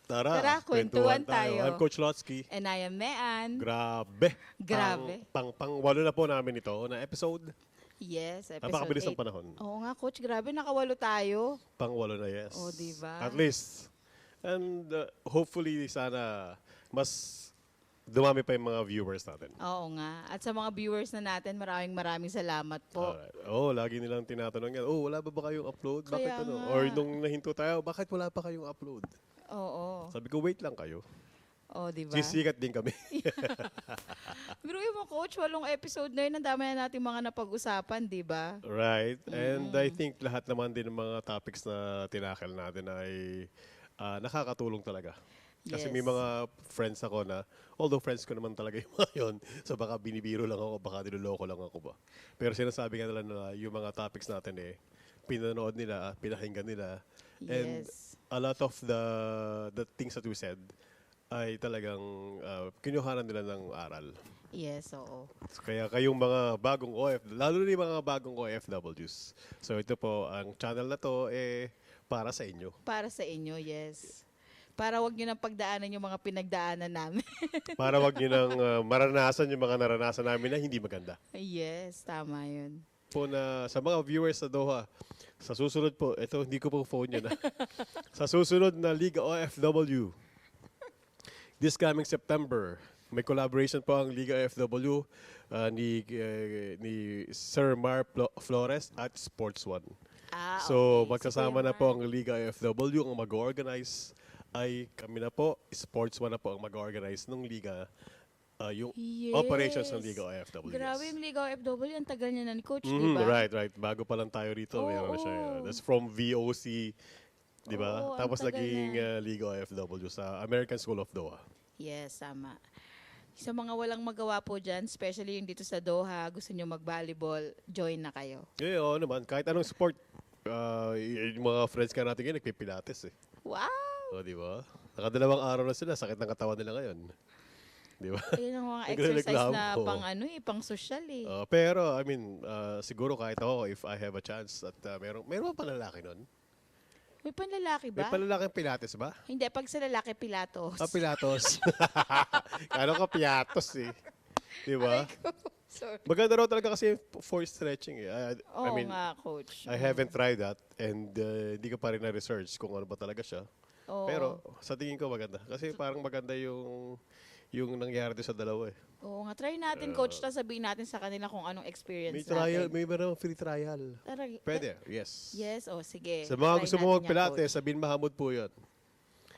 Tara, kwentuhan tayo. I'm Coach Lotsky. And I am Mean. Grabe. Grabe. Pang-walo na po namin ito na episode. Yes, episode Napakabilis 8. ng panahon. Oo nga, Coach. Grabe, nakawalo tayo. Pang-walo na, yes. Oh, diba? At least. And hopefully, sana mas dumami pa yung mga viewers natin. Oo nga. At sa mga viewers na natin, maraming salamat po. Alright. Lagi nilang tinatanong yan. Wala ba kayong upload? Bakit Kaya nga. Or nung nahinto tayo, bakit wala pa kayong upload? Oo. Sabi ko, wait lang kayo. Oh, diba? Sisikat din kami. Biruin mo, Coach, 8 episode na yun. Ang dami na natin mga napag-usapan, diba? Right. And I think lahat naman din ng mga topics na tinakal natin ay nakakatulong talaga. Kasi Yes. may mga friends ako na, although friends ko naman talaga yung mga yun, so baka binibiro lang ako, baka niloloko lang ako ba. Pero sinasabi nga nila na yung mga topics natin pinanood nila, pinakinggan nila. And Yes. a lot of the things that we said ay talagang kinuhanan nila ng aral. Yes, oo. So, kaya kayong mga bagong lalo na yung mga bagong OFWs. So ito po, ang channel na to para sa inyo. Para sa inyo, yes. Para wag nyo nang pagdaanan yung mga pinagdaanan namin. Para wag nyo nang maranasan yung mga naranasan namin na hindi maganda. Yes, tama yun. Po na sa mga viewers sa Doha, sa susunod po, ito hindi ko po phone yun. Sa susunod na Liga OFW, this coming September, may collaboration po ang Liga OFW ni Sir Mar Flores at Sports One. So okay. magsasama Sige, na po Mar. ang Liga OFW ang mag-organize ay kami na po, Sports One na po ang mag-organize ng Liga, yung Yes. operations ng Liga OFW. Grabe yung Liga OFW, ang tagal niya na ni Coach, Mhm, di ba? right. Bago pa lang tayo rito, Oo. meron na siya. That's from VOC, di ba? Oo, ang Tapos tagal naging na. Liga OFW sa American School of Doha. Yes, tama. Sa mga walang magawa po dyan, especially yung dito sa Doha, gusto nyo mag-volleyball, join na kayo. Oo naman, kahit anong sport, yung mga friends ka natin ngayon, nagpipilates Wow! O, di ba? Nakadalawang araw na sila, sakit ng katawan nila ngayon. Di ba? Ayun ang mga Nagrereklamo. exercise na pang pang social eh. Pero, I mean, siguro kahit ako, if I have a chance, at meron pa lalaki nun? May panlalaki May ba? palalaking pilates ba? Hindi, pag sa lalaki, Pilatos. Pilatos. Kano ka pilatos Di ba? Sorry. Maganda raw talaga kasi for stretching I Oo mean, nga, Coach. I haven't tried that and hindi ko pa rin na-research kung ano ba talaga siya. Oo. Pero sa tingin ko maganda. Kasi parang maganda yung nangyari doon sa dalawa Oo nga, try natin, Coach, ta sabihin natin sa kanila kung anong experience May trial, natin. may meron free trial. Pwede, yes. Yes, sige. Sa mga Try gusto mo natin yan, magpilates, Coach. sa Bin Mahamud po yun.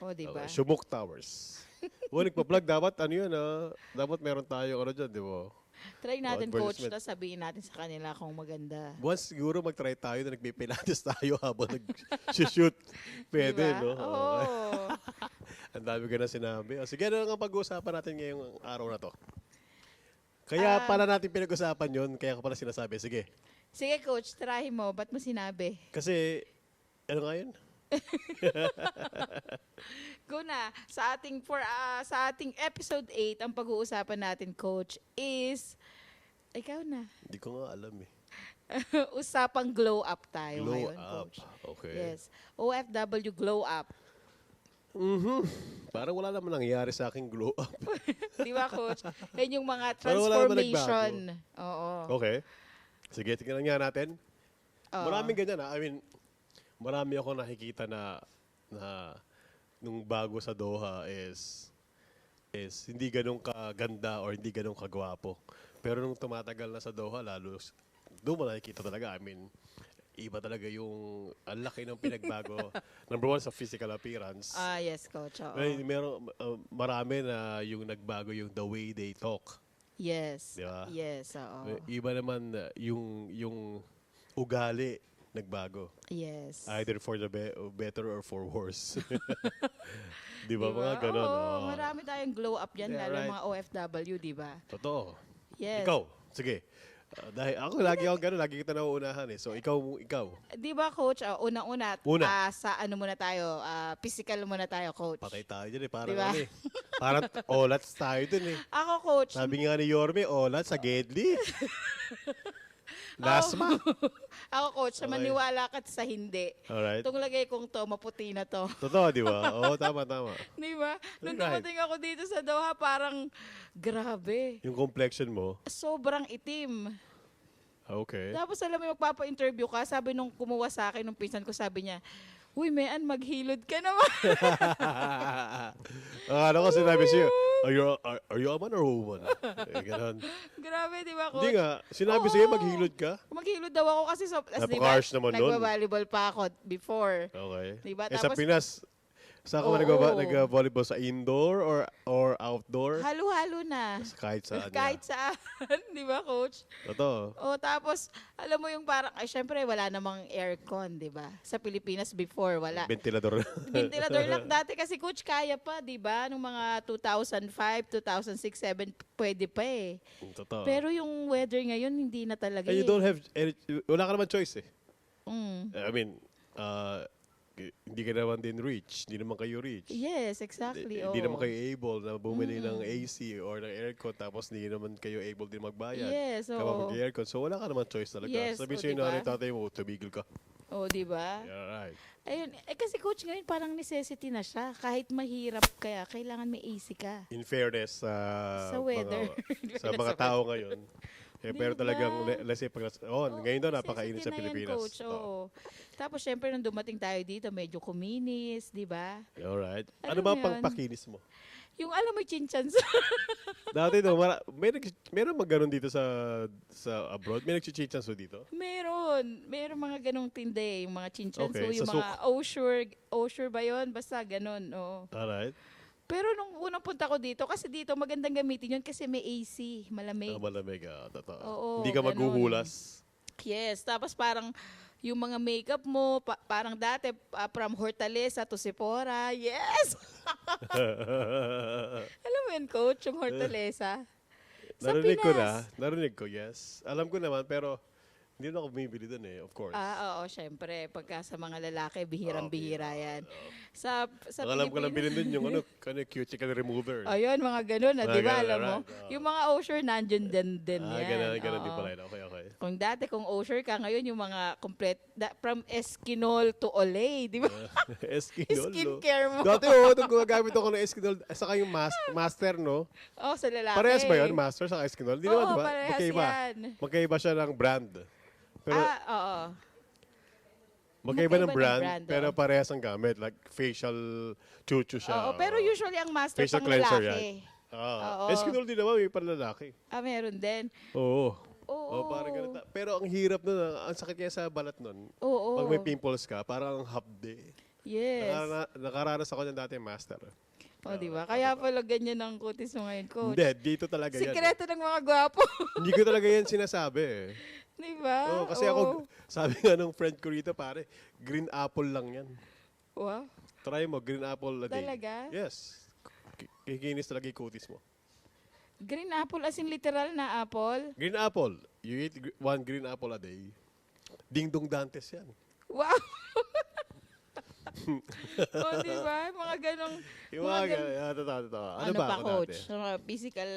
O, diba? Shumuk Towers. Nagpa-plug, dapat dapat meron tayo dyan, di ba? Try natin, Coach, advertisement. ta sabihin natin sa kanila kung maganda. Once siguro mag-try tayo na nagpipilates tayo habang nag-shoot. Pwede, Diba? no? Oo. Ang dami ka na sinabi. Sige, ano lang ang pag-uusapan natin ngayong araw na to? Kaya pala natin pinag-usapan yun, kaya ko pala sinasabi. Sige. Sige, Coach, try mo. Ba't mo sinabi? Kasi, ano nga yun? Go na. Sa ating episode 8, ang pag-uusapan natin, Coach, is... Ikaw na. Hindi ko nga alam Usapang glow up tayo Glow ngayon, up. Coach. Okay. Yes. OFW glow up. Parang wala naman nangyayari sa aking glow up. Di ba, Coach? Yan yung mga Parang wala naman transformation. Oo. Okay. Sige, tingnan nga natin. Oo. Maraming ganyan. I mean, marami ako nakikita na nung bago sa Doha is hindi ganun kaganda or hindi ganun kagwapo. Pero nung tumatagal na sa Doha, lalo doon mo nakikita talaga. I mean, iba talaga yung ang laki ng pinagbago. Number one, sa physical appearance. Yes, Coach. Oo. Marami na yung nagbago yung the way they talk. Yes. Di ba? Yes, oo. Iba naman yung ugali nagbago. Yes. Either for the better or for worse. Di ba? Mga ganun. Oo, Oo. marami tayong glow up dyan, Yeah, lalo right. mga OFW, di ba? Totoo. Yes. Ikaw, sige. Dahil lagi ako ganun, lagi kita nauunahan so ikaw. Di ba, Coach? Una, sa ano muna tayo, physical muna tayo, Coach. Patay tayo dyan parang Diba? Parang olats tayo dun Ako, Coach. Sabi nga ni Yorme, olats sa Gedli. Lasma. Ako, coach, sa Okay. maniwala ka sa hindi. Alright. Itong lagay kong to, maputi na to. Totoo, di ba? Oo, tama, tama. Di ba? Nung Right. dumating ako dito sa Doha, parang grabe. Yung complexion mo, Sobrang itim. okay. Tapos alam mo, magpapa-interview ka, sabi nung kumuha sa akin, nung pinsan ko, sabi niya, uy, Mayan, maghilod ka naman. Ano ko sinabi sa'yo, are you a man or a woman? Ganon. Grabe, di ba, Hindi coach? nga, sinabi Oo. sa'yo maghilod ka? Maghilod daw ako kasi Napaka-harsh naman nun. nagba-volleyball pa ako before. Okay. Diba? Sa Tapos- Pinas, saan ka ba Oo. nag-volleyball? Sa indoor or outdoor? Halo-halo na. Kahit saan Kahit saan, di ba, coach? Totoo. O tapos, alam mo yung parang, ay syempre wala namang aircon, di ba? Sa Pilipinas before, wala. Ventilador. Ventilador lang dati kasi coach kaya pa, di ba? Nung mga 2005, 2006, 2007, pwede pa eh. Totoo. Pero yung weather ngayon, hindi na talaga And you eh. don't have, wala ka naman choice eh. Mm. I mean, hindi ka naman din rich. Hindi naman kayo rich. Yes, exactly. Hindi oo. naman kayo able na bumili ng AC or ng aircon tapos hindi naman kayo able din magbayad. Yes, oo. Kapag mag-aircon. So wala ka naman choice talaga. Yes, Sabi o, sa'yo diba? na tatay mo, tumigil ka. Oh, di ba? Yeah, right. Ayun, kasi coach ngayon parang necessity na siya. Kahit mahirap kaya, kailangan may AC ka. In fairness Sa weather. sa mga tao ngayon. Pero Diba? talagang, let's say, ngayon daw napakainit necessity sa na yan, Pilipinas. coach, oo. Tapos syempre nung dumating tayo dito, medyo kuminis, di ba? Alright. Alam Ano ba mo pang yun? pakinis mo? Yung alam mo, chinchans. Dati no, meron mag ganun dito sa abroad? May nagchichichanso dito? Meron mga ganong tinde, yung mga chinchans. Okay, yung sa mga Osure ba yun? Basta ganon, oo. Alright. Pero nung unang punta ko dito, kasi dito magandang gamitin yun kasi may AC, malamig. Malamig, totoo. Oo, Hindi ka ganun. maghuhulas. Yes, tapos parang yung mga makeup mo, parang dati from Hortaleza to Sephora. Yes! Alam mo yun, coach, yung Hortaleza? Sa Pinas. Narinig ko, yes. Alam ko naman, pero hindi na ako bumibili doon eh, of course. Oo, syempre. Pagka sa mga lalaki, bihirang-bihira yan. Sa Ang alam ko lang Pilipinas- bilhin doon yung cuticle remover. Ayun, mga ganun, Mga di ba? ganun, Alam mo? right, oo. Yung mga Osher, nandyan din yan. Ganun din Oo. pala yun. Okay, okay. Kung dati, kung Osher ka, ngayon yung mga from Eskinol to Olay, di ba? Eskinol, no? Skincare mo. Dati, nung gumagamit ako ng Eskinol, saka yung master, no? Oh, sa lalaki. Parehas ba yun, master sa Eskinol? Di naman, di ba? parehas Magkaiba. yan. Magkaiba siya ng brand. Pero, Oo. magkaiba magkaiba ng ng brand, brand, pero oo. parehas ang gamit. Like, facial chuchu siya. Oo, pero usually ang master Facial pang cleanser lalaki. Ah, Oo. Eskinol din naman, may panlalaki. Meron din. Oo. Oo. Parang ganun. Pero ang hirap nun, ang sakit kaya sa balat nun. Oo. Pag may pimples ka, parang ang hapde. Yes. Nakaranas ako ng dati master. O, di ba? Kaya pala ganyan ang kutis mo ngayon, coach. Hindi, dito talaga yan. Sikreto ng mga gwapo. Hindi ko talaga yan sinasabi eh. di ba? Oo, kasi ako, sabi nga nung friend ko rito, pare, green apple lang yan. Wow. Try mo, green apple a day. Talaga? Yes. Kikinis talaga yung kutis mo. Green apple as in literal na apple? Green apple. You eat one green apple a day. Ding-dong Dantes yan. Wow. o, di ba? Mga ganong... Yung mga totoo. Ano ba pa, ako coach? dati? Mga physical,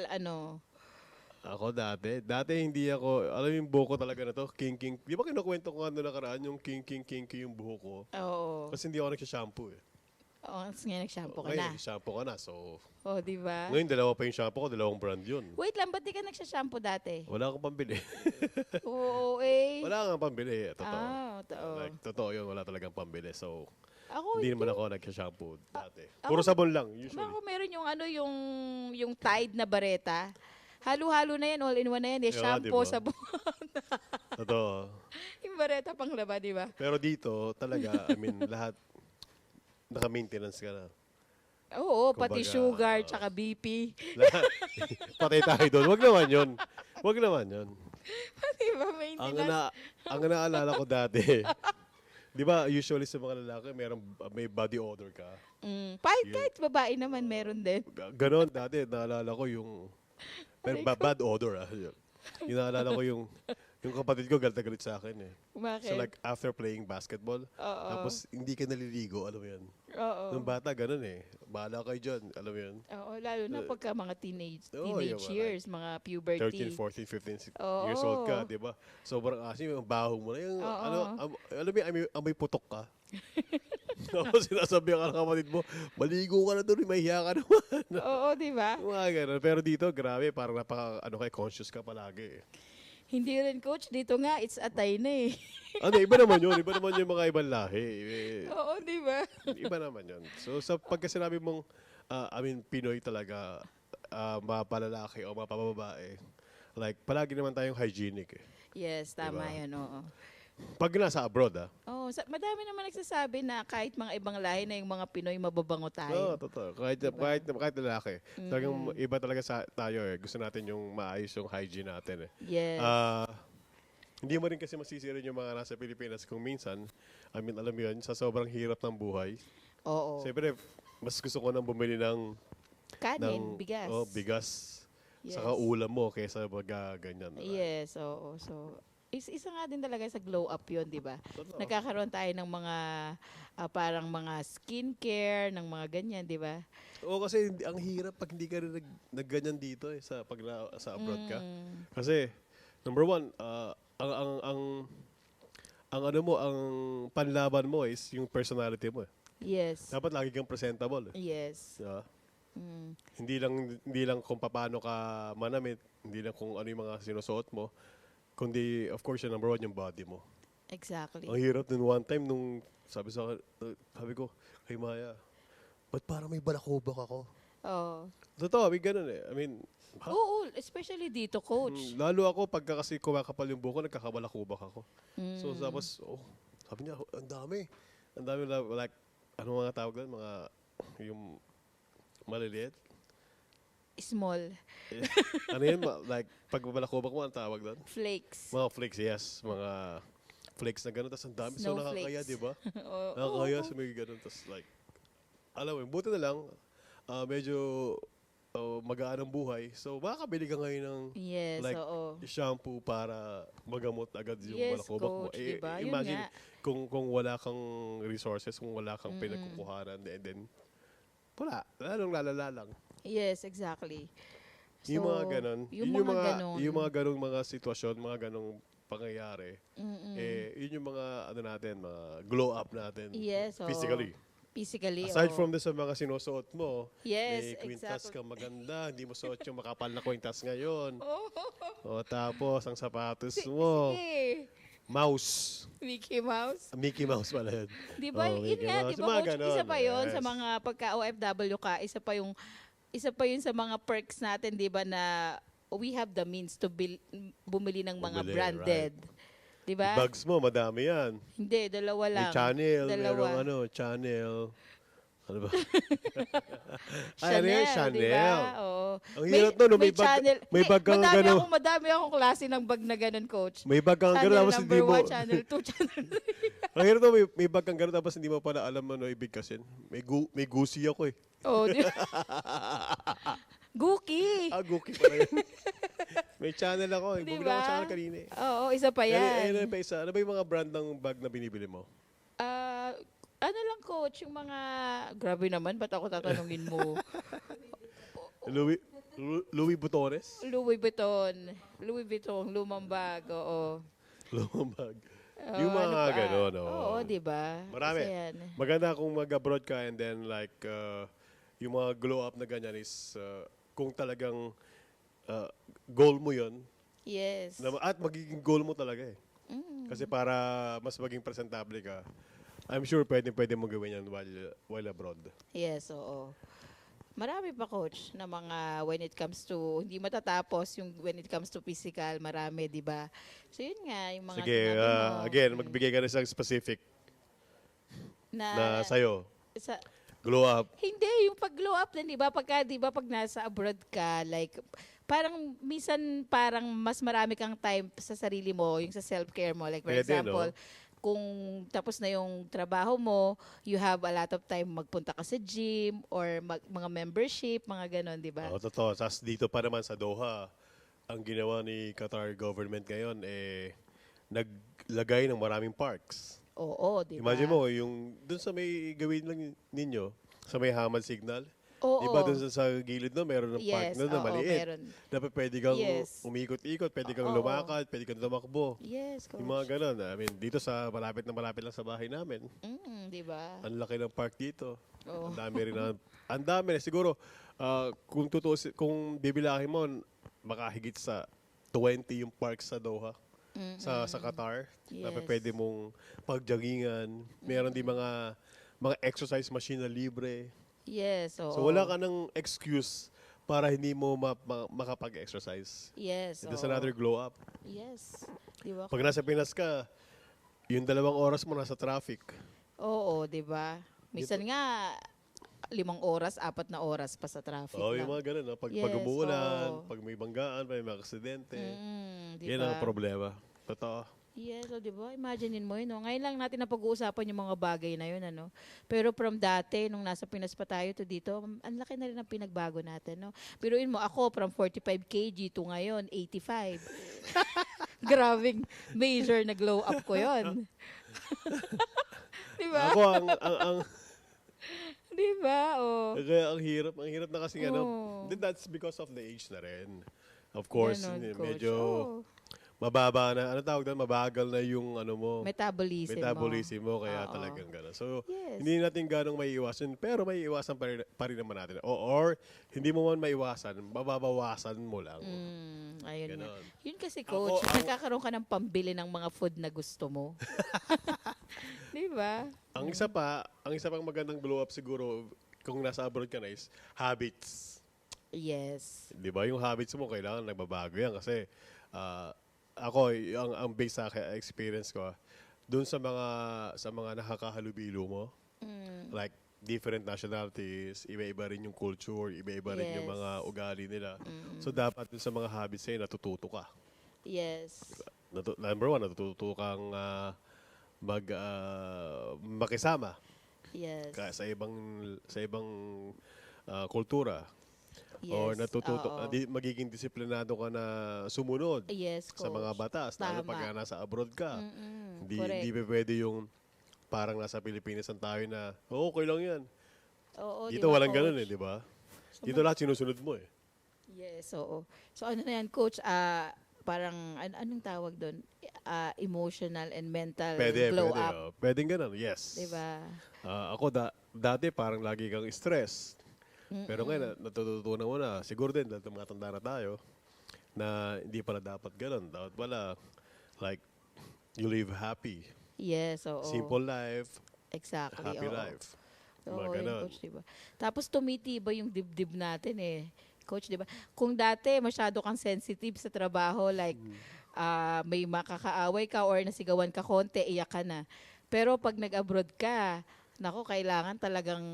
Ako dati hindi ako, alam mo yung buhok ko talaga na to, king. Di ba kinukwento ko ano nakaraan, yung king yung buhok ko? Oo. Kasi hindi ako nagsha-shampoo eh. Oo, kasi nga nag-shampoo ka Ngayon, na. nag-shampoo ka na. So, O, di ba? ngayon dalawa pa yung shampoo ko, dalawang brand yun. Wait lang, ba't di ka nagsha-shampoo dati? Wala akong pambili. Oo, eh. Wala kang pambili. Totoo. Totoo. Like, totoo yun, wala talagang pambili. So, Ako, hindi naman ako nagsha-shampoo dati. ako- Puro sabon lang, usually. Ako meron yung yung Tide na bareta. Halo-halo na yan, all-in-one na yan. Yeah, Shampoo, diba? sabon. Totoo. yung bareta pang laba, di ba? Pero dito, talaga, I mean, lahat, naka-maintenance ka na. Oo, pati Kumbaga, sugar, tsaka BP. Lahat. Patay tayo doon. Wag naman yun. Wag naman yun. di ba, maintenance? Ang naalala ko dati, di ba usually sa mga lalaki, may body odor ka. Kahit babae naman, meron din. Ganon dati, naalala ko yung, bad odor. Yun. Yung naalala ko yung Yung kapatid ko galit na galit sa akin eh. Bakit? So like after playing basketball, Oo. tapos hindi ka naliligo, alam mo yan. Oo. Nung bata, ganun eh. Bahala kayo dyan, alam mo yan. Oo, lalo na pagka mga teenage yung mga years, mga puberty. 13, 14, 15 Oo. years old ka, di ba? Sobrang asim, yung baho mo na. Yung, Oo. alam mo, amoy putok ka. Tapos sinasabi ka ng kapatid mo, maligo ka na doon, mahiya ka naman. Oo, di ba? Mga ganun. Pero dito, grabe, parang conscious ka palagi eh. Hindi rin, coach. Dito nga, it's atay na eh. Ano, iba naman yun. Iba naman yung mga ibang lahi. Oo, di ba? Iba naman yun. So, sa pagka sinabi mong, Pinoy talaga, mapalalaki o mapababae, like, palagi naman tayong hygienic eh. Yes, tama Diba? yan, oo. Pag nasa abroad, Oh, madami naman nagsasabi na kahit mga ibang lahi na yung mga Pinoy, mababango Oo, tayo. totoo. Kahit, Diba? kahit lalaki. Talagang iba talaga tayo eh. Gusto natin yung maayos yung hygiene natin eh. Yes. Hindi mo rin kasi masisira yung mga nasa Pilipinas kung minsan, alam mo yun, sa sobrang hirap ng buhay. Oo. Siyempre, mas gusto ko nang bumili ng Kanin, bigas. bigas. Yes. Saka ulam mo kaysa ganyan. Yes, oo. So, isa nga din talaga sa glow up yun, di ba? Totoo. Nagkakaroon tayo ng mga parang mga skincare, ng mga ganyan, di ba? Oo, kasi ang hirap pag hindi ka rin nagganyan dito eh, sa abroad ka. Kasi, number one, ang panlaban mo is yung personality mo eh. Yes. Dapat lagi kang presentable eh. Yes. Diba? Hindi lang kung paano ka manamit, hindi lang kung ano yung mga sinusuot mo, kundi of course yung number one yung body mo. Exactly. Ang hirap nun one time nung sabi ko, kay Maya, ba't parang may balakubak ako? Oo. Totoo, may ganun eh. Oo, especially dito, coach. Lalo ako pagka kasi kumakapal yung buko, nagkakabalakubak ako. So tapos, sabi niya, ang dami. Ang dami like, ano mga tawag doon? Yung maliliit. Small. Ano yun? Like, pag balakubak mo, ang tawag doon? Flakes. Mga flakes, yes. Mga flakes na gano'n. Tapos ang dami. So nakakaya, Snowflakes. di ba? Oo. Nakakaya sa may gano'n. Tapos like, alam mo, buti na lang, medyo magaan ang buhay. So makakabili ka ngayon ng Yes, like, oo. shampoo para magamot agad yung Yes, balakubak mo. coach, diba? Yun Imagine, nga. kung wala kang resources, kung wala kang pinagkukuhanan, and then, wala. Lalong lalala lang. Yes, exactly. Yung mga ganon. Yung mga ganon. Yung mga ganong mga sitwasyon, mga ganong pangyayari, yun yung mga, natin, mga glow up natin. Yes, oo. Physically. Physically, Aside oo. from this sa mga sinusuot mo, Yes, may kwintas exactly. kang maganda, hindi mo suot yung makapal na kwintas ngayon. Oh, O tapos, ang sapatos mo, sige. mouse. Mickey Mouse. Mickey Mouse pala yun. Di ba? Oh, Yun Mickey nga, Mouse. di ba, Mga coach? ganon, Isa pa yun sa yes. mga pagka-OFW ka, isa pa yun sa mga perks natin, di ba, na we have the means to bumili ng mga Bumili, branded. Di ba? Bags mo, madami yan. Hindi, dalawa lang. May Chanel, Dalawa. merong Chanel. Ano ba? Chanel, Chanel. di ba? Oo. Ang hirap nun, no? May bag- Chanel. may Hindi, bag kang gano. Madami akong klase ng bag na ganun, coach. May bag kang Channel gano'n, tapos hindi number mo... 1, channel 2, channel 3. Ang hirap to, may bag kang gano'n, tapos hindi mo pala alam ano ibig kasi. May gusi ako eh. Oh, di ba? Guki. Guki pala yun. May channel ako. Di Bumili ba? ako channel kanina eh. Oo, isa pa yan. Ano pa isa? Ano ba yung mga brand ng bag na binibili mo? Ano lang, coach, yung mga... Grabe naman, ba't ako tatanungin mo? Louis Vuittones? Louis Vuitton. Louis Vuitton, lumang bag, oo. Lumang bag. Oo, Yung mga ano pa? gano'n, oo. Oo, di ba? Marami. Isa yan. Maganda kung mag-abroad ka and then like, yung mga glow up na ganyan is, kung talagang goal mo yon Yes. at magiging goal mo talaga eh. Kasi para mas maging presentable ka, I'm sure pwede mo gawin yan while abroad. Yes, oo. Marami pa, coach, na mga when it comes to, hindi matatapos yung when it comes to physical, marami, di ba? So, yun nga, yung mga Sige, sinabi mo. again, magbigay ka na isang specific na sa'yo. sa, Glow up. Hindi, yung pag-glow up din, di ba? Di ba, pag nasa abroad ka, like, minsan parang mas marami kang time sa sarili mo, yung sa self-care mo. Like, for Pwede, example, no? kung tapos na yung trabaho mo, you have a lot of time magpunta ka sa gym or mga membership, mga ganon, di ba? Oo, totoo. Tapos dito pa naman sa Doha, ang ginawa ni Qatar government ngayon, naglagay ng maraming parks. Oo, di ba? Imagine mo, yung dun sa may gawin lang ninyo, sa may Hamad Signal, di ba Oo. dun sa gilid no, meron ng park Yes, na oo, maliit. meron. Dapat pwede kang Yes. umikot-ikot, pwede kang Oo. lumakad, pwede kang tumakbo. Yes, Yung mga coach. ganun. I mean, dito sa malapit na malapit lang sa bahay namin, Di ba? ang laki ng park dito. Oo. Ang dami rin ang dami na. Siguro, kung kung bibilahin mo, makahigit sa 20 yung park sa Doha. Sa Qatar, na Yes. pwede mong pagjogingan. Meron din mga exercise machine na libre. Yes, oo. So wala ka ng excuse para hindi mo makapag-exercise. Yes, It's oo. another glow up. Yes. Di ba? Pag nasa Pinas ka, yung 2 oras mo nasa traffic. Oo, di ba? Minsan nga, 5 oras, 4 na oras pa sa traffic Oh, lang. yung mga ganun. No? Pag Yes, umuulan, oo. pag may banggaan, may mga aksidente. Di Yan ba? ang problema. Totoo. Yes, o di ba? Imaginein mo yun. No? Ngayon lang natin napag-uusapan yung mga bagay na yun. Ano? Pero from dati, nung nasa Pinas pa tayo to dito, ang laki na rin ang pinagbago natin. No? Biruin mo, ako from 45 kg to ngayon, 85. Grabing major na glow up ko yon. Di ba? Ako, ang Di ba? Oh. kaya ang hirap na kasi Oo. that's because of the age na rin. Of course, Ganon, coach. medyo Oo. mababa na, ano tawag doon, mabagal na yung ano mo, Metabolism mo, kaya Oo. talagang gano'n. So, Yes. hindi natin ganong maiiwasan, pero maiiwasan pa rin naman natin. Or hindi mo man maiwasan, mababawasan mo lang. Ayun nga. Ganon. Yun kasi, coach, Ako- nagkakaroon ka ng pambili ng mga food na gusto mo. Di ba? Ang isa pang magandang glow up siguro, kung nasa abroad ka na is, habits. Yes. Di ba? Yung habits mo, kailangan nagbabago yan. Kasi, ako, ang base sa experience ko, dun sa mga nakakahalubilo mo, like, different nationalities, iba-iba rin yung culture, iba-iba rin yung Yes. mga ugali nila. So, dapat dun sa mga habits sa'yo, natututo ka. Yes. Number one, natututo kang makisama Yes. sa ibang kultura. Yes. Or natututo, Oo. magiging disiplinado ka na sumunod Yes, sa coach. mga batas. Lalo Tama. pag nasa abroad ka. Correct. Hindi pa pwede yung parang nasa Pilipinas ang tayo na, okay lang yan. Oo, Dito di ba, walang coach? ganun di ba? Dito lahat sinusunod mo eh. Yes, oo. So ano na yan, coach? Parang, anong tawag doon? Emotional and mental glow Pwede. up. Oh. Pwedeng ganun, yes. Di ba? Ako, dati parang lagi kang stress. Pero ngayon, natututunan mo na, siguro din, dahil tumatanda na tayo, na hindi pala dapat ganun. Dapat pala, like, you live happy. Yes, oo. Simple life, Exactly, happy oo. life. Mga Oo, yun, ganun. coach, diba? Tapos tumitibay yung dibdib natin eh. Coach, diba? Kung dati masyado kang sensitive sa trabaho, like may makakaaway ka or nasigawan ka konti, iyak ka na. Pero pag nag-abroad ka, nako, kailangan talagang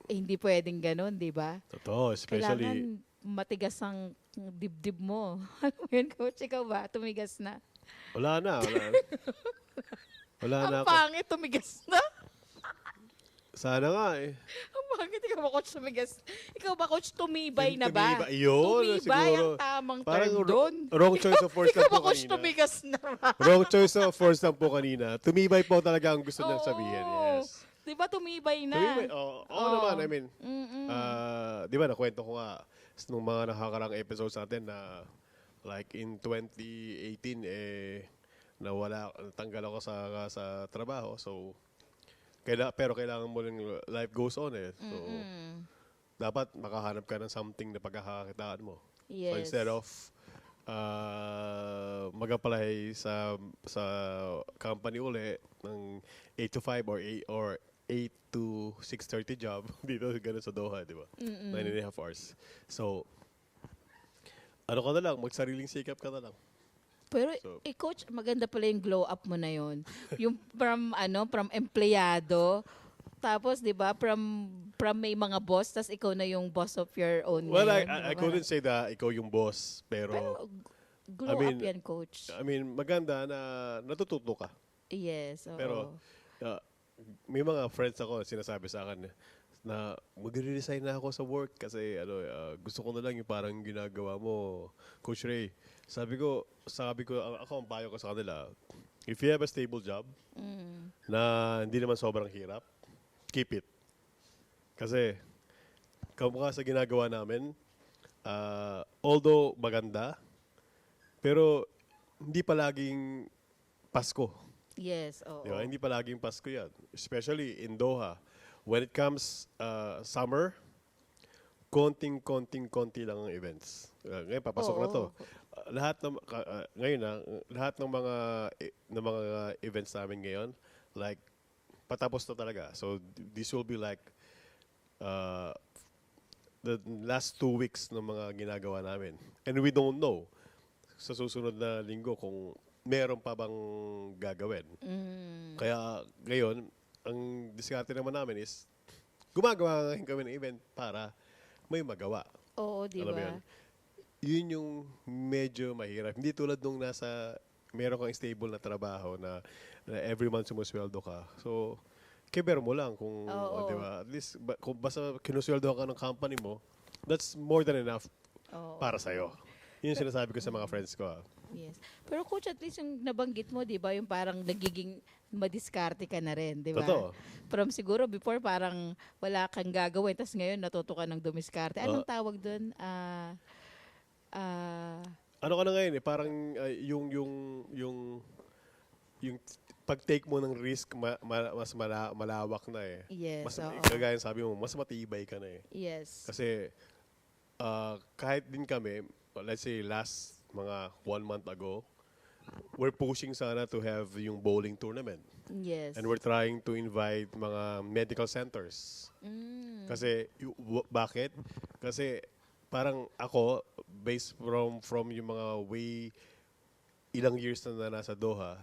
hindi pwedeng ganun, di ba? Totoo, especially, Kailangan matigas ang dibdib mo. Ano yun, coach? Ikaw ba? Tumigas na? wala na. Wala na Ang ako. pangit, tumigas na. Sana nga eh. Ang pangit, ikaw ba, coach, tumigas? Ikaw ba, coach, tumibay na ba? Yun, Tumibay siguro. ang tamang Parang term doon. wrong choice of words Ikaw lang ba, po coach, kanina. tumigas na ba? Wrong choice of words lang po kanina. Tumibay po talaga ang gusto niyang sabihin. Oo. Yes. Di ba tumibay na? Tumibay. Oo naman, I mean. Mm-mm. Di ba, nakwento ko nga nung mga nakakarang episodes natin na like in 2018, natanggal ako sa trabaho. So, pero kailangan mo rin, life goes on eh. So, dapat makahanap ka ng something na pagkakakitaan mo. So, Yes. instead of mag-apply sa company uli ng 8 to 5 or 8 to 6:30 job dito ganun sa Doha, di ba? 9.5 hours. So, ano ka na lang, magsariling sikap ka na lang. Pero, So- coach, maganda pala yung glow up mo na yon. Yung from empleyado, tapos, di ba, from may mga boss, tas ikaw na yung boss of your own. Well, ngayon, di ba? I couldn't say that ikaw yung boss, Pero, pero glow I mean, up yan, coach. maganda na natututo ka. Yes, oo. Pero may mga friends ako na sinasabi sa akin, na magre-resign na ako sa work kasi gusto ko na lang yung parang ginagawa mo, Coach Ray. Sabi ko, ako ang payo ko sa kanila, if you have a stable job na hindi naman sobrang hirap, keep it. Kasi kamukha sa ginagawa namin, although maganda, pero hindi palaging Pasko. Yes, oo. Di ba? Hindi palaging Pasko yan. Especially in Doha. When it comes summer, konti lang ang events. Ngayon, papasok na to. Oo. Ngayon lahat ng mga events namin ngayon, like, patapos na talaga. So, this will be like the last 2 weeks ng mga ginagawa namin. And we don't know sa susunod na linggo kung meron pa bang gagawin. Kaya ngayon, ang diskarte naman namin is gumagawa ngayon kami ng event para may magawa. Oo, di Alam mo ba? yun? Yun yung medyo mahirap. Hindi tulad nung meron kang stable na trabaho na every month sumusweldo ka. So, kiber mo lang kung, Oo. di ba? At least, kung basta kinusweldo ka ng company mo, that's more than enough Oo. para sa'yo. Yun yung sinasabi ko sa mga friends ko. Yes. Pero coach, at least yung nabanggit mo, di ba, yung parang nagiging madiskarte ka na rin, di ba? Totoo. From siguro before parang wala kang gagawin, tapos ngayon natuto ka ng dumiskarte. Anong tawag doon? Ano ka na ngayon parang yung pag-take mo ng risk mas malawak na eh. Yes, Mas oo. kagaya sabi mo, mas matibay ka na eh. Yes. Kasi kahit din kami, let's say last mga 1 month ago, we're pushing sana to have yung bowling tournament. Yes. And we're trying to invite mga medical centers. Kasi, bakit? Kasi parang ako, based from yung mga ilang years na nasa Doha,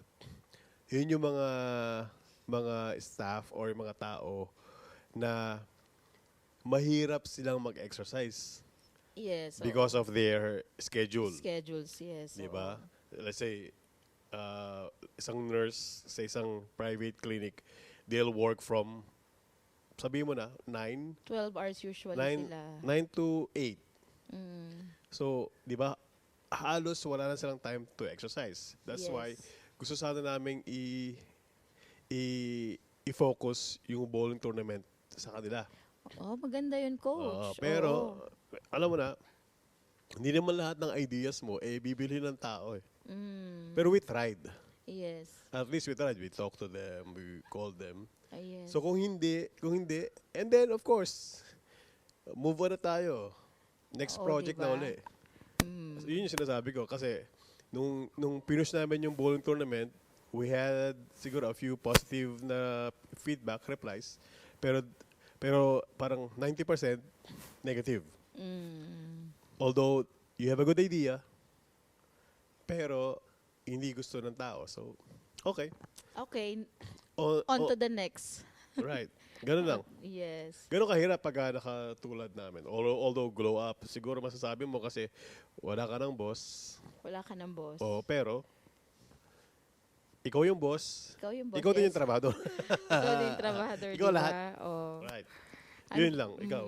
yun yung mga staff or mga tao na mahirap silang mag-exercise Yes. oo. because of their schedule. Schedules, yes. Di oo. ba? Let's say, isang nurse sa isang private clinic, they'll work from, sabi mo na, 9 12 hours usually sila. 9 to 8. So, di ba, halos wala na silang time to exercise. That's Yes. why gusto sana namin i-focus yung bowling tournament sa kanila. Oh, maganda yun, coach. Pero, Oo. alam mo na, hindi naman lahat ng ideas mo, bibili ng tao eh. Pero we tried. Yes. At least we tried. We talked to them, we called them. Yes. So kung hindi, and then of course, move on na tayo. Next Oo, project na diba? uli. So, yun yung sinasabi ko. Kasi, nung finish namin yung bowling tournament, we had siguro a few positive na feedback, replies. Pero parang 90% negative. Although, you have a good idea, pero hindi gusto ng tao. So, okay. Okay, O- on o- to the next. Right. Ganun lang. Yes. Ganun kahirap pag nakatulad namin. Although glow up, siguro masasabi mo kasi wala ka ng boss. Wala ka ng boss. Pero, ikaw yung boss. Ikaw yung boss. Ikaw din yes. yung trabador. Ikaw din yung trabahador, Ikaw diba? lahat. Oh. Right. Yun lang, ikaw.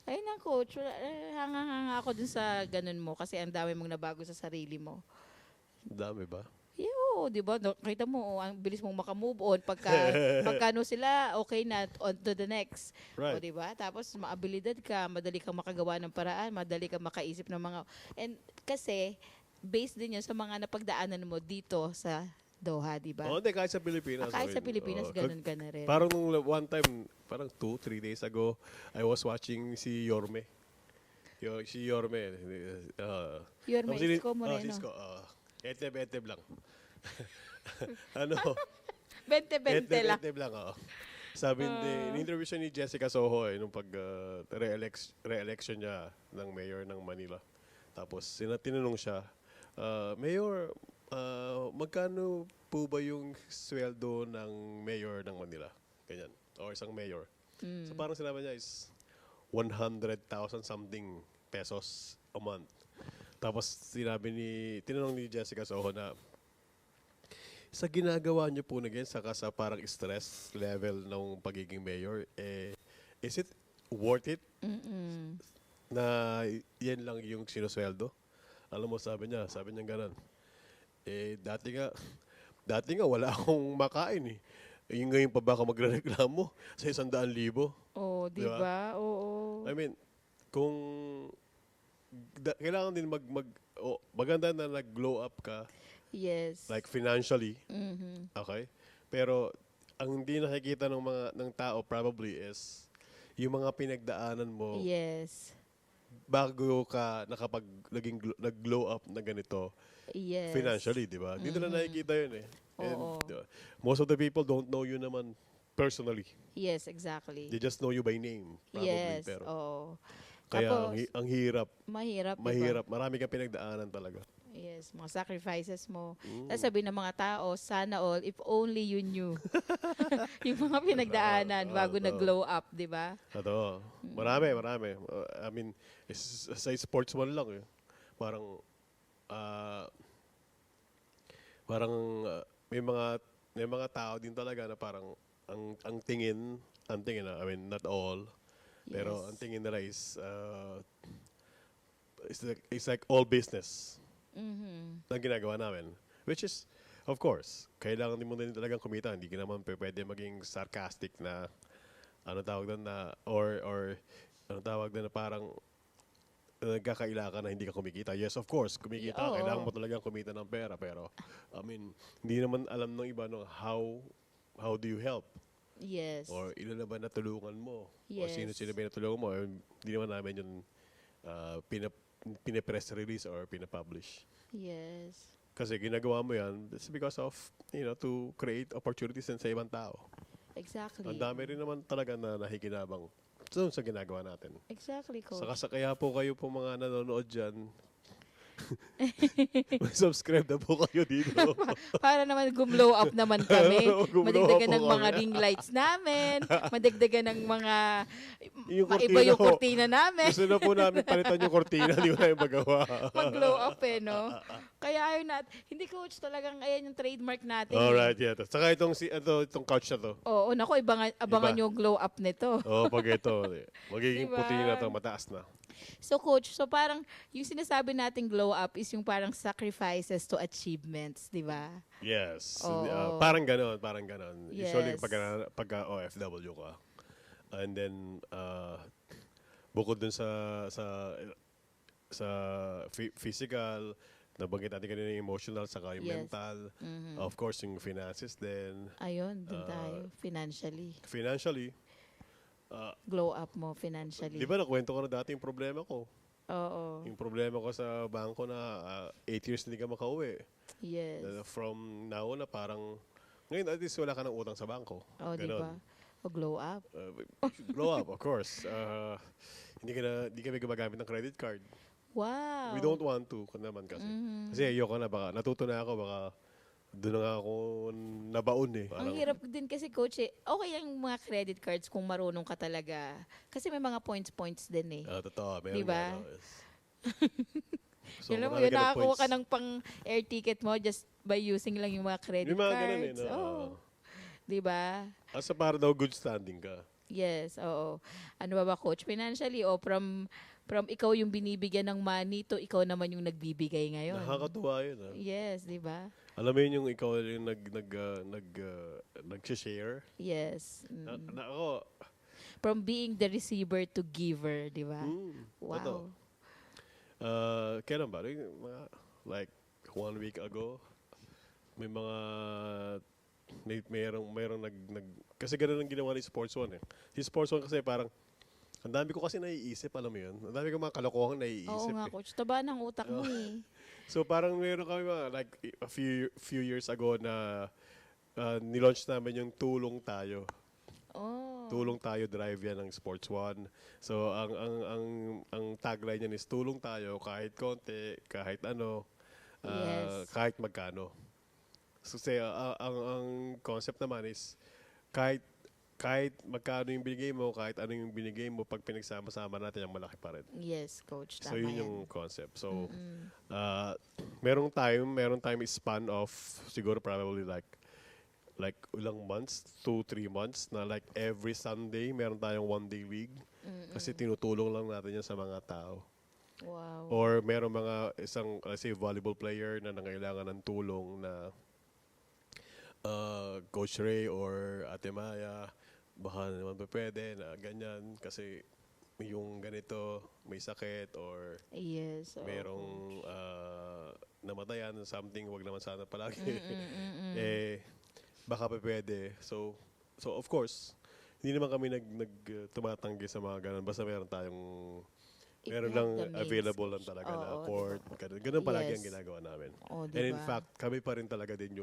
Ayun lang, coach. Hanga-hanga ako dun sa ganun mo kasi ang dami mong nabago sa sarili mo. Dami ba? Yo, di ba? Kita mo, ang bilis mong makamove on. Pagkano sila, okay na, on to the next. Right. O, di ba? Tapos, maabilidad ka, madali kang makagawa ng paraan, madali kang makaisip ng mga... And kasi, based din yun sa mga napagdaanan mo dito sa Doha, di ba? Hindi, kahit sa Pilipinas. Kahit sa I mean, Pilipinas, ganun ka na rin. Parang nung one time, parang 2-3 days ago, I was watching si Yorme. Si Yorme. Yorme, tapos Isko Moreno. Isko. Eteb lang. Ano? 20-20 lang. Eteb lang, oo. Sabi, in-interview siya ni Jessica Soho nung pag re-election niya ng mayor ng Manila. Tapos, tinanong siya, Mayor, magkano po ba yung sweldo ng mayor ng Manila? Ganyan. O isang mayor. So parang sinabi niya is 100,000 something pesos a month. Tapos tinanong ni Jessica Soho na, sa ginagawa niyo po na ganyan, saka sa parang stress level ng pagiging mayor, is it worth it Mm-mm. na yan lang yung sinusweldo? Alam mo, sabi niya ganun. Eh, dati nga wala akong makain eh. Eh, ngayon pa ba ako magrereklamo sa 100,000? Oh, di Di ba? ba? Oo. I mean, kung kailangan din maganda na nag-glow up ka, Yes. like financially, Mhm. okay? Pero ang hindi nakikita ng tao probably is yung mga pinagdaanan mo Yes. bago ka nag-glow up na ganito Yes. financially, di ba? Dito na nakikita yun eh. And Oo. most of the people don't know you naman personally. Yes, exactly. They just know you by name, probably. Yes. Pero Oo. kaya Tapos, ang hirap, mahirap, di ba? mahirap. Marami kang pinagdaanan talaga. Yes, mga sacrifices mo. Mm. Sabi ng mga tao, sana all, if only you knew. Yung mga pinagdaanan bago nag-glow up, di ba? Ito, marami. I mean, sa sportsman lang eh. Parang, ah, may mga tao din talaga na parang ang tingin I mean not all, pero Yes. ang tingin nila is it's like all business Mhm. ang ginagawa namin, which is of course kailangan din mo din talagang kumita, hindi ka naman pwede maging sarcastic na ano tawag doon na or ano tawag doon na parang nagkakaila ka na hindi ka kumikita. Yes, of course, kumikita ka. Oo. Kailangan mo talagang kumita ng pera. Pero, I mean, hindi naman alam ng iba no, how do you help? Yes. Or ilan na ba natulungan mo? O Yes. sino ba natulungan mo? Hindi naman namin yun pinapress release or pinapublish. Yes. Kasi ginagawa mo yan, it's because of, to create opportunities din sa ibang tao. Exactly. Ang dami rin naman talaga na nakikinabang sa ginagawa natin. Exactly, Coach. Sa kaya po kayo po mga nanonood dyan, subscribe na po kayo dito. Para naman gumlow up naman kami. Gumlow Madagdagan up ng po mga kami. ring lights namin. Madagdagan ng mga Yung maiba yung ho. kurtina namin. Gusto na po namin palitan yung kortina, di ko na yung magawa. Mag-glow up no? Kaya ayun hindi Coach talagang ayan yung trademark natin. Alright, yeah. Saka itong couch na to. Oo, nako, abangan Iba. yung glow up nito. Pag ito, magiging Diba? puti na to, mataas na. So Coach, so parang yung sinasabi nating glow up is yung parang sacrifices to achievements, di ba? Yes. Oo. Parang ganon. Usually, Yes. pag OFW ka. And then, bukod dun sa physical, nabanggit natin kanina yung emotional, saka yung Yes. mental. Mhm. Of course, yung finances din. Ayun, dun tayo. Financially. Financially, Glow up mo financially. di ba nakwento ko na dati yung problema ko? Oo. Yung problema ko sa bangko na 8 years hindi ka makauwi. Yes. From now na parang, ngayon at least wala ka ng utang sa bangko. Oh, di Ganon. ba? O glow up. Blow up, of course. Hindi kami gumagamit ng credit card. Wow. We don't want to kung naman kasi. Mhm. Kasi ayoko na, baka natuto na ako, baka doon na nga ako nabaon eh. Ang hirap din kasi Coach okay yung mga credit cards kung marunong ka talaga. Kasi may mga points din eh. Totoo, meron Diba? nga, no, yes. So, Alam mo marami yun, ka ng nakakuha ka points. ng pang air ticket mo just by using lang yung mga credit May mga cards. ganun eh, no? Oo. Di ba? Asa para daw good standing ka. Yes, oo. Ano ba Coach? Financially o from ikaw yung binibigyan ng money to ikaw naman yung nagbibigay ngayon. Nakakatuwa yun. Yes, di ba? Alam mo yun yung ikaw yung nag-share. Yes. Ako, From being the receiver to giver, di ba? ito. Wow. Kailan ba? Like 1 week ago, mayroong kasi ganun ang ginawa ni Sports One eh. Si Sports One kasi parang, ang dami ko kasi naiisip, alam mo yun? Ang dami ko mga kalokohang Oo naiisip nga, eh. Coach. Taba ng utak mo eh. So parang meron kami like a few years ago na nilaunch namin yung Tulong Tayo. Oh. Tulong Tayo drive yan ng Sports One. So ang tagline niyan is Tulong Tayo kahit konti, kahit ano, Yes. kahit magkano. So say ang concept naman is kahit magkano yung binigay mo, kahit ano yung binigay mo, pag pinagsama-sama natin, ang malaki pa rin. Yes, Coach. So Tama yun yan. yung concept. So merong time span of siguro probably like like ilang months, 2-3 months, na like every Sunday meron tayong one-day league. Kasi tinutulong lang natin yan sa mga tao. Wow. Or meron mga isang, let's say, volleyball player na nangailangan ng tulong na Coach Ray or Ate Maya, baka naman pa pwede na ganyan kasi yung ganito, may sakit or Yes. Oo. merong namatayan, something, wag naman sana palagi. Eh, baka pa pwede. So of course, hindi naman kami tumatanggi sa mga ganun. Basta meron tayong, If meron you have lang the means, available lang coach. talaga na Oo, court. diba? Ganun palagi ang Yes. ginagawa namin. Oh, And in diba? fact, kami pa rin talaga din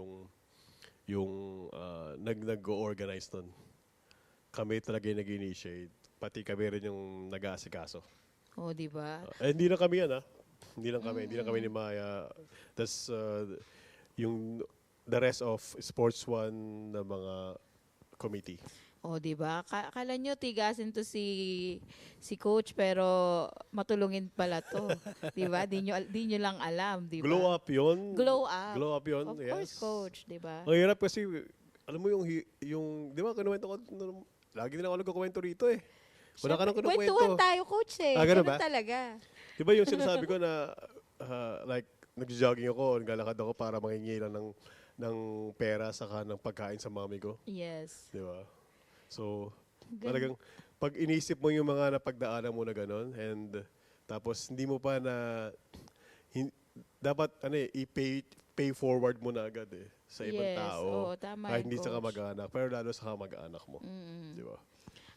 yung nag-organize nun. Kami talaga yung nag-initiate. Pati kami rin yung nag-aasikaso. Oh, diba? Hindi lang kami yan, ha? Hindi lang kami ni Maya. Tas yung the rest of Sports One na mga committee. Oh, 'di ba? Akala nyo tigasin to si coach pero matulungin pala to. 'Di ba? Di nyo lang alam, 'di ba? Glow up yun. Glow up. Glow up yun, Of yes. course, coach, 'di ba? Ang hirap kasi, alam mo yung di ba, kinuwento ko, lagi din ako nagkukwento rito eh. Wala ka nang kinukwento. Kwentuhan tayo, coach eh. Ganun Ganun ba? talaga. Di ba yung sinasabi ko na, like, nag-jogging ako, naglalakad ako para mangingi lang ng pera saka ng pagkain sa mami ko. Yes. Di ba? So, Gan- talagang, pag inisip mo yung mga napagdaanan mo na gano'n, and tapos hindi mo pa na, dapat, i-pay forward mo na agad eh, sa ibang Yes. tao. Oo, tama Kahit yun, hindi sa coach. kamag-anak, pero lalo sa kamag-anak mo. Di ba?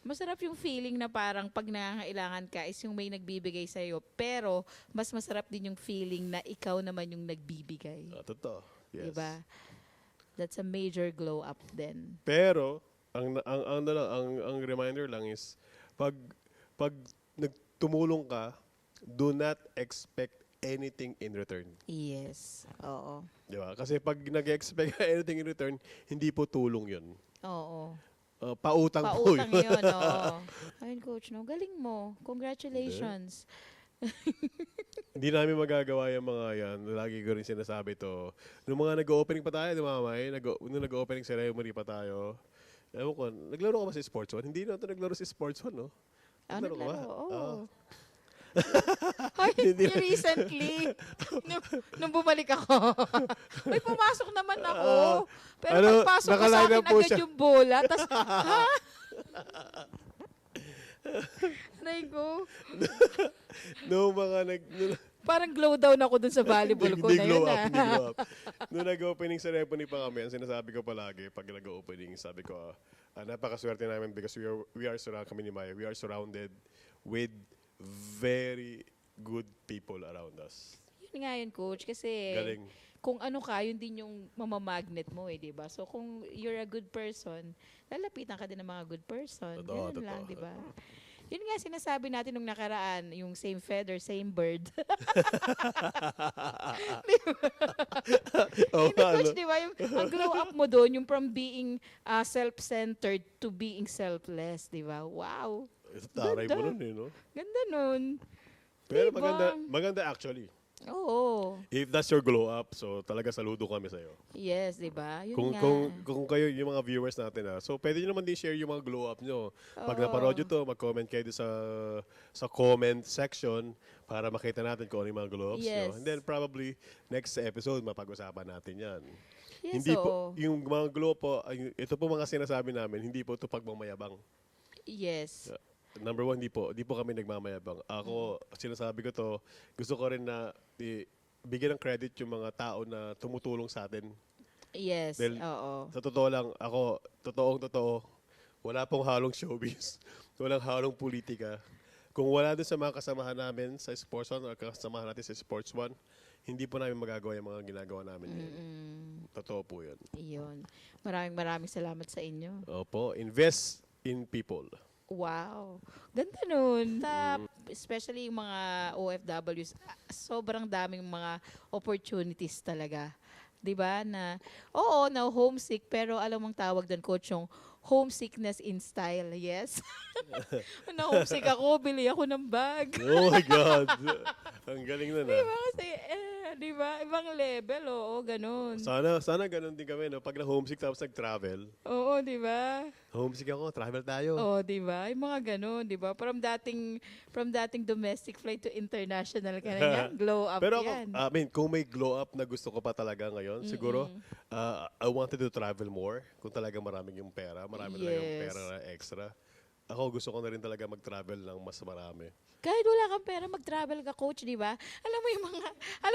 Masarap yung feeling na parang pag nangangailangan ka is yung may nagbibigay sa'yo. Pero, mas masarap din yung feeling na ikaw naman yung nagbibigay. Totoo. Yes. Diba? That's a major glow up then. Pero ang reminder lang is pag nagtumulong ka, do not expect anything in return. Yes. Oo. Di ba? Kasi pag nag-expect ka anything in return, hindi po tulong 'yun. Oo. Pautang po Pautang 'yun. yun, oo. Ayun, coach, no? Galing mo. Congratulations. Hindi namin magagawa yung mga yan. Lagi ko rin sinasabi to. Nung mga nag-opening pa tayo, di ba, May? Nung nag-opening ceremony pa tayo, ewan ko, naglaro ka ba sa Sports One? Hindi na ito naglaro sa Sports One, no? Ano Naglaro ka ba? laro? Oo. Ah. Ay, Hindi yung recently, nung bumalik ako, may pumasok naman ako. Pero Ano, pagpasok ko sa nakaline akin up po agad siya. yung bola. Tapos, ha? Aray ko. No, mga Parang glow down ako dun sa volleyball ko na yun. Hindi glow up. Nung nag-opening ceremony pa kami, ang sinasabi ko palagi, pag nag-opening, sabi ko, napakaswerte namin because we are surrounded, kami ni Maya, we are surrounded with very good people around us. Yun nga yun, coach. Kasi Galing. kung ano ka, yun din yung mamamagnet mo eh, di ba? So kung you're a good person, lalapitan ka din ng mga good person. Totoo, Ganun lang, totoo. di ba? Yun nga sinasabi natin nung nakaraan, yung same feather, same bird. Oh, Hindi, coach, di ba? Ang grow up mo doon, yung from being self-centered to being selfless, di ba? Wow. Taray mo Ganda. nun eh, no? Ganda nun. Pero Diba? maganda actually. Oo. If that's your glow up, so talaga saludo kami sa'yo. Yes, di ba? Yun Kung, nga. kung kayo, yung mga viewers natin, so pwede nyo naman din share yung mga glow up nyo. Pag Oo. naparod nyo to, mag-comment kayo doon sa comment section para makita natin kung ano yung mga glow ups nyo. Yes. And then probably next episode, mapag-usapan natin yan. Yes, Hindi oo. po, yung mga glow po, ito po mga sinasabi namin, hindi po ito pagmamayabang. Yes. Number one, di po kami nagmamayabang. Ako, sinasabi ko to, gusto ko rin na bigyan ng credit yung mga tao na tumutulong sa atin. Yes, Dahil oo. sa totoo lang, ako, totoo, wala pong halong showbiz. Walang halong politika. Kung wala dun sa mga kasamahan namin sa Sports One o kasamahan natin sa Sports One, hindi po namin magagawa yung mga ginagawa namin ngayon. Totoo po yun. Iyon. Maraming salamat sa inyo. Opo, invest in people. Wow. Ganda nun. Especially yung mga OFWs, sobrang daming mga opportunities talaga. 'Di ba? Na, oo, na homesick, pero alam mong tawag doon, coach, yung homesickness in style. Yes. Na homesick ako, bili ako ng bag. Oh my God! Ang galing na na. Diba? Kasi, Di ba? Ibang level, oo, ganun. Sana ganun din kami, no? Pag na-homesick tapos nag-travel. Oo, di ba? Homesick ako, travel tayo. Oo, di ba? Yung mga ganun, di ba? From dating domestic flight to international ka na yan. Glow up Pero ako, yan. I mean, kung may glow up na gusto ko pa talaga ngayon, siguro, I wanted to travel more. Kung talaga maraming yung pera, marami talaga yung Yes. pera na extra. Ako gusto ko na rin talaga mag-travel ng mas marami. Kahit wala kang pera, mag-travel ka, coach, di ba? Alam mo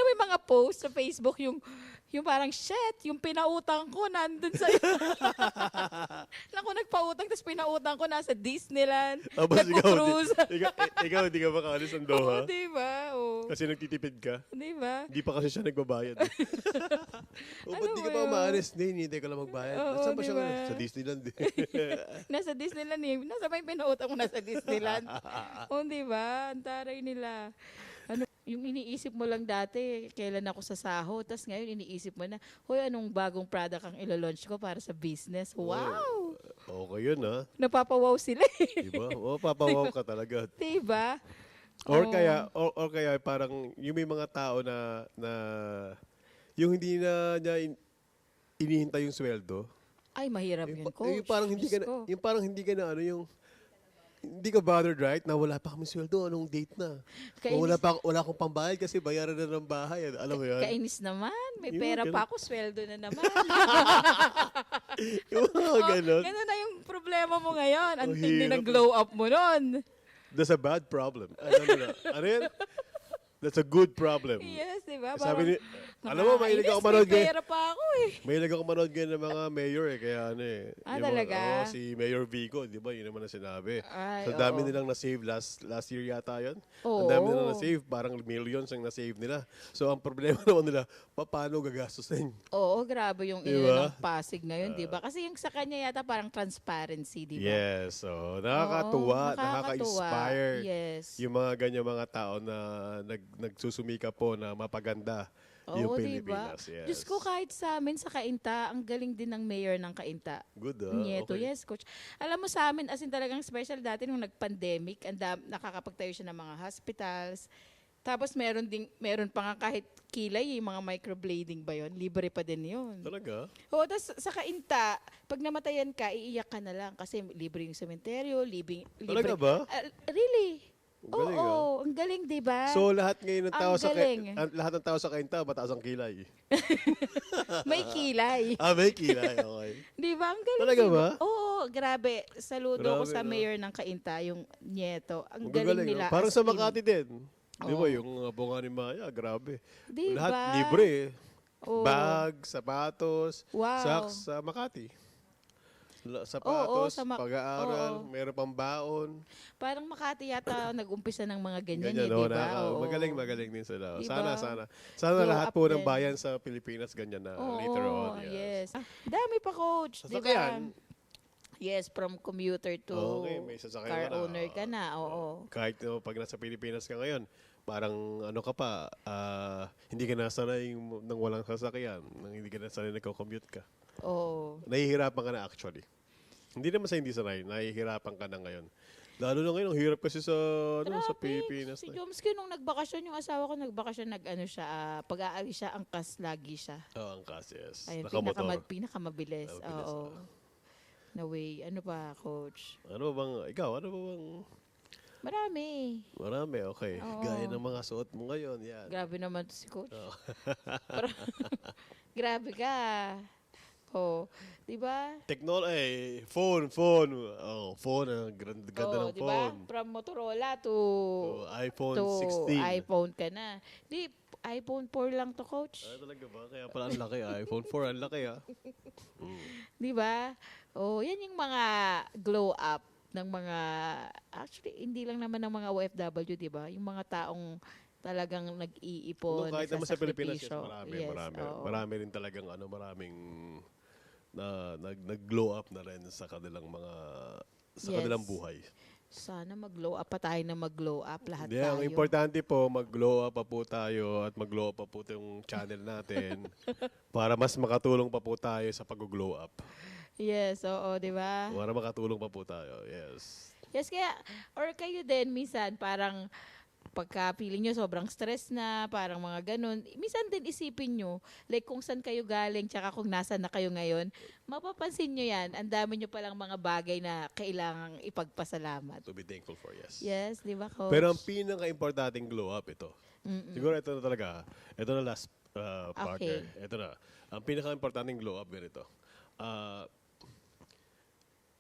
yung mga post sa Facebook, yung parang, shit, yung pinautang ko, nandun sa... Naku, nagpautang, tapos pinautang ko, nasa Disneyland, Tapos nagpo-cruise. ikaw hindi ka makaalis ng Oo, Doha. di ba? Oo. Kasi nagtitipid ka. Di ba? Hindi pa kasi siya nagbabayad. O, ba't Ano di ka ba pa yun? umaalis? Hindi ka lang magbayad. Oo, Saan ba siya? diba? Sa Disneyland. Nasa Disneyland eh. Nasa ba yung pinautang mo nasa Disneyland? O, di ba? Ang taray nila. Ano, yung iniisip mo lang dati, kailan ako sa sahod, tapos ngayon iniisip mo na, hoy, anong bagong product ang ilo-launch ko para sa business? Wow! Okay yun, ha? Napapawaw sila eh. Diba? O, papawaw ka talaga. Di ba? Or Oo. kaya parang yung may mga tao na yung hindi na niya inihintay yung sweldo. Ay, mahirap yun, coach. Yung parang hindi ka Diyos na, ko. yung parang hindi ka na ano yung hindi ka bothered, right? Na wala pa kami sweldo, anong date na? O wala akong pambayad kasi bayaran na ng bahay. Alam mo yan? Kainis naman. May Yung pera ganun. pa ako, sweldo na naman. Yung mga ganon. Ganun na yung problema mo ngayon. Ang Ang tindi hirap ng glow up mo nun. That's a bad problem. Ano yan? That's a good problem. Yes, di ba? Sabi ni, alam mo, mahilig ako manood manood ngayon. May pera pa ako eh. Mahilig ako manood ngayon ng mga mayor eh. Kaya ano eh. Ah, yung mga- talaga? si Mayor Vico, di ba? Yun naman ang sinabi. Ay, So dami oo. nilang na-save last year yata yun. Oo. Ang dami nilang na-save. Parang millions ang na-save nila. So ang problema naman nila, paano gagastusin? Oo, grabe yung Diba? ng Pasig ngayon, di ba? Kasi yung sa kanya yata parang transparency, di ba? Yes. So nakakatuwa, Oo, nakaka-inspire. Yes. Yung mga ganyan mga tao na nagsusumika po na mapaganda yung Oo, di ba? Pilipinas. Yes. Diyos ko, kahit sa amin sa Cainta, ang galing din ng mayor ng Cainta. Good, Nieto, okay. yes, coach. Alam mo sa amin, as in talagang special dati nung nag-pandemic, nakakapagtayo siya ng mga hospitals. Tapos meron pa nga kahit kilay, yung mga microblading ba yun? Libre pa din yun. Talaga? Oo, tapos sa Cainta, pag namatayan ka, iiyak ka na lang kasi libre yung sementeryo, libre. Talaga ba? Really? Ang galing, Oo, ang galing, di ba? So lahat ngayon ng Ang tao galing. lahat ng tao sa Cainta mataas ang kilay. May kilay. May kilay, okay. Di ba? Ang galing. Talaga di ba? Oo, grabe. Saludo ko Grabe, sa no? mayor ng Cainta, yung Nieto. Ang Ang galing gagaling, nila. no? Parang as sa in. Makati din. Di ba Oo. yung bunga ni Maya, grabe. Di Lahat ba? libre eh. Oo. Bag, sapatos, Wow. socks sa Makati. Sapatos, sa pag-aaral, oo. meron pang baon. Parang Makati yata nag-umpisa ng mga ganyan, Ganyan, eh, no? di ba? Oo. Magaling din sila. Di Sana, ba? Sana Grow lahat up po ng din. bayan sa Pilipinas ganyan na Oo, later on. yes. Dami pa, coach. Di ba? Sasakyan. Yes, from commuter to Okay, may sasakyan car ka na. owner ka na. Oo. Kahit pag nasa Pilipinas ka ngayon, parang ano ka pa, hindi ka nasanay ng walang sasakyan, nang hindi ka nasanay nagko-commute ka. Oo. Nahihirapan ka na actually. Hindi naman sa hindi sanay, nahihirapan ka na ngayon. Lalo na ngayon, ang hirap kasi sa sa Grabe. Pilipinas. Si Jomsky nung nagbakasyon, yung asawa ko nagbakasyon, pag-aalis siya, angkas lagi siya. Oh, ang kas, yes. Ayun, Nakamotor. pinakamabilis. Mabilis, Oo. No way. Ano pa, coach? Ano ba bang, ikaw, ano ba bang, Marami. marami, okay. Oo. Gaya ng mga suot mo ngayon, yan. Grabe naman to si coach. Oo. Grabe ka. Oh, 'di ba? Phone. Oh, phone, ang ganda ng 'di ba? phone. From Motorola to Oh, iPhone to 16. iPhone ka na. Di iPhone 4 lang to, coach. Talaga ba? Kaya pala ang laki, iPhone 4, ang laki ah. 'Di ba? Oh, 'yan yung mga glow up ng mga actually hindi lang naman ng mga OFW, 'di ba? Yung mga taong talagang nag-iipon, Kahit naman sa Pilipinas, yes, nagsasakripisyo. marami. oo. Marami rin talagang maraming nag-glow up na rin sa kanilang Yes. kanilang buhay. Sana mag-glow up pa tayo na mag-glow up lahat Yeah, ang tayo. importante po, mag-glow up pa po tayo at mag-glow up pa po yung channel natin para mas makatulong pa po tayo sa pag-glow up. Yes, oo, 'di ba? Para makatulong pa po tayo, yes. Yes, kaya or kayo din minsan parang pagka feeling nyo sobrang stress na, parang mga ganun, minsan din isipin nyo, like kung saan kayo galing, tsaka kung nasan na kayo ngayon, mapapansin nyo yan, ang dami nyo palang mga bagay na kailangang ipagpasalamat. To be thankful for, yes. Yes, di ba, Coach? Pero ang pinaka-importanting glow up ito. Mm-mm. Siguro ito na talaga. Ito na last partner. Okay. Ito na. Ang pinaka-importanting glow up ganito.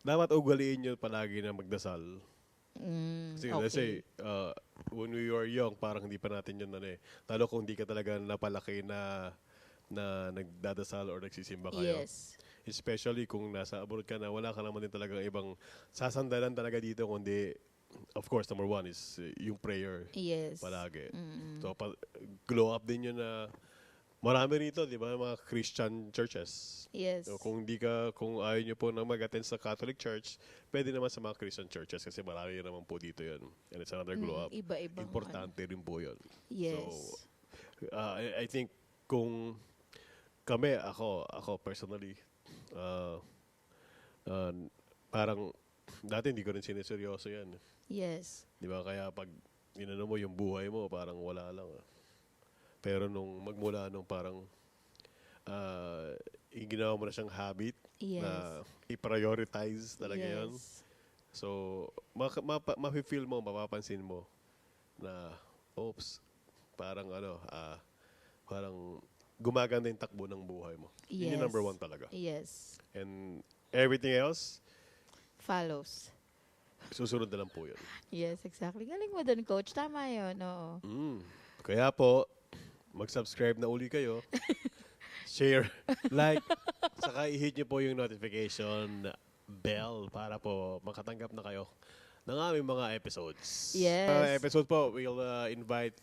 Dapat ugaliin nyo palagi na magdasal. Kasi let's say, when we were young, parang hindi pa natin yun lalo kung hindi ka talaga napalaki na nagdadasal or nagsisimba kayo. Yes. Especially kung nasa abroad ka na, wala ka naman din talagang ibang sasandalan talaga dito, kundi, of course, number one is yung prayer Yes. palagi. Mm-mm. So, glow up din yun na marami rito, di ba, mga Christian churches. Yes. So, kung ayaw nyo po na mag-attend sa Catholic Church, pwede naman sa mga Christian churches kasi marami naman po dito yun. And it's another glow up. Iba-ibang Importante rin po yun. Yes. So, I think kung kami, ako personally, parang dati hindi ko rin sineseryoso yan. Yes. Di ba? Kaya pag inano mo yung buhay mo, parang wala lang. Pero magmula nung parang ginawa mo na siyang habit Yes. na i-prioritize talaga yun. Yes. So, mafe-feel mo, mapapansin mo na, oops, parang parang gumaganda yung takbo ng buhay mo. Yun yung Yes. number one talaga. Yes. And everything else, Follows. susunod na lang po yun. Yes, exactly. Galing mo dun, Coach. Tama yun, oo. Kaya po, mag-subscribe na uli kayo. Share, like, saka i-hit nyo po yung notification bell para po makatanggap na kayo ng aming mga episodes. Yes. Episode po, we'll invite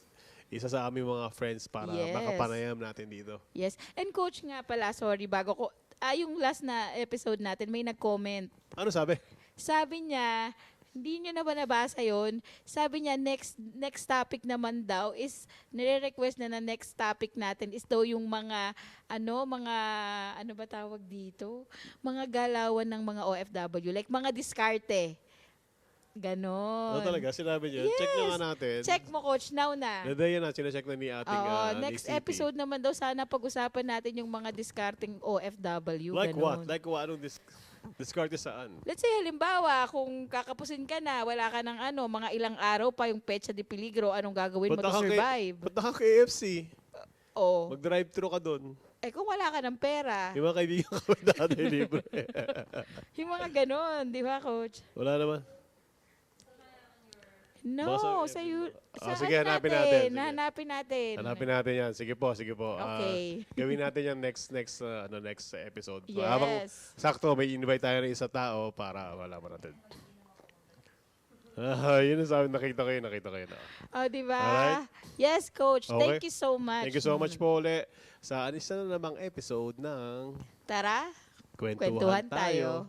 isa sa aming mga friends para Yes. makapanayam natin dito. Yes. And Coach nga pala, sorry, bago ko, yung last na episode natin, may nag-comment. Ano sabi? Sabi niya, hindi niyo na ba nabasa yun? Sabi niya, next topic naman daw is, nire-request na next topic natin is daw yung mga, ano ba tawag dito? Mga galawan ng mga OFW, like mga diskarte. Ganon. Ano talaga? Sinabi niya. Yes. Check nyo nga natin. Check mo, Coach, now na. Yan na, sinecheck na ni ating Oo, ni next CP. episode naman daw, sana pag-usapan natin yung mga discarding OFW. Like what? ganon. Like what? Anong discard saan? Let's say, halimbawa, kung kakapusin ka na, wala ka ng mga ilang araw pa yung petsa de peligro, anong gagawin mo to survive? Ba't ka KFC? Oh. Mag-drive-thru ka doon. Kung wala ka ng pera, Yung mga kaibigan ko dati libre. yung mga ganon, di ba, Coach? Wala naman. No, Basta- sa sige, hanapin natin. Sige. Hanapin natin. Hanapin natin yan. Sige po. Okay. Gawin natin yan next episode. Yes. Habang sakto, may invite tayo ng isa tao para malaman natin. Yun ang sabi, nakita ko yun. Oh, di ba? Alright. Yes, Coach. Okay. Thank you so much. Thank you so much po ulit sa isa na namang episode ng Tara, Kwentuhan Tayo.